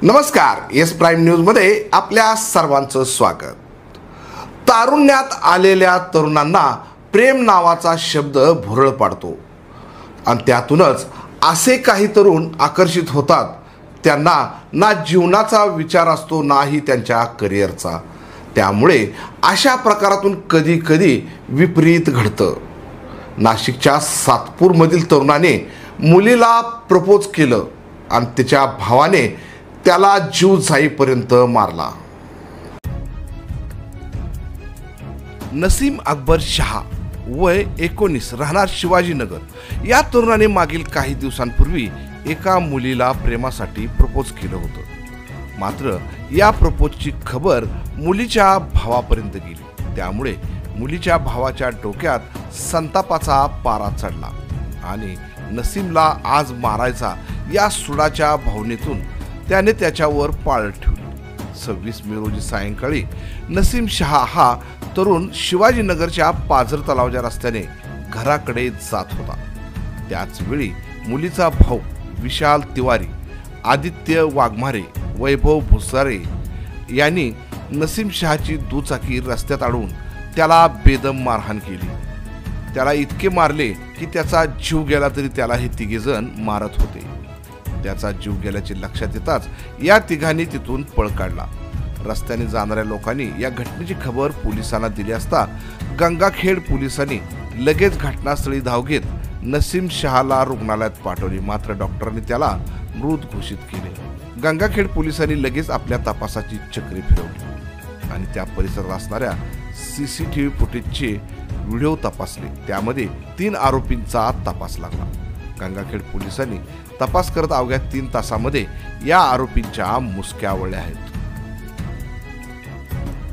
नमस्कार, S prime न्यूजमध्ये आपल्या सर्वांचं स्वागत. तारुण्यात आलेल्या तरुणांना प्रेम नावाचा शब्द भुरळ पाडतो आणि त्यातूनच असे काही तरुण आकर्षित होतात. त्यांना ना जीवनाचा विचार असतो नाही त्यांच्या करिअरचा. त्यामुळे अशा प्रकारातून कधी कधी विपरीत घडतं. नाशिकच्या सातपूरमधील तरुणाने मुलीला प्रपोज केलं आणि तिच्या भावाने त्याला जीव जाईपर्यंत मारला. नसीम अकबर शहा, वय 19, राहणार शिवाजीनगर, या तरुणाने मागील काही दिवसांपूर्वी एका मुलीला प्रेमासाठी प्रपोज केलं होतं. मात्र या प्रपोजची खबर मुलीच्या भावापर्यंत गेली. त्यामुळे मुलीच्या भावाच्या डोक्यात संतापाचा पारा चढला आणि नसीमला आज मारायचा या सुडाच्या भावनेतून त्याने त्याच्यावर पाळ ठेवली. 26 मे रोजी सायंकाळी नसीम शहा हा तरुण शिवाजीनगरच्या पाझर तलावच्या रस्त्याने घराकडे जात होता. त्याच वेळी मुलीचा भाऊ विशाल तिवारी, आदित्य वाघमारे, वैभव भुसारे यांनी नसीम शहाची दुचाकी रस्त्यात अडवून त्याला बेदम मारहाण केली. त्याला इतके मारले की त्याचा जीव गेला तरी त्याला हे तिघेजण मारत होते. त्याचा जीव गेल्याचे लक्षात येताच या तिघांनी तिथून पळ काढला. रस्त्याने जाणाऱ्या लोकांनी या घटनेची खबर पोलिसांना दिली असता गंगाखेड पोलिसांनी लगेच घटनास्थळी धाव घेत नसीम शहाला रुग्णालयात पाठवले. मात्र डॉक्टरांनी त्याला मृत घोषित केले. गंगाखेड पोलिसांनी लगेच आपल्या तपासाची चक्री फिरवली आणि त्या परिसरात असणाऱ्या CCTV फुटेजचे व्हिडिओ तपासले. त्यामध्ये 3 आरोपींचा तपास लागला. गंगाखेड पोलिसांनी तपास करत अवघ्या 3 तासामध्ये या आरोपींच्या मुसक्या आवळल्या आहेत.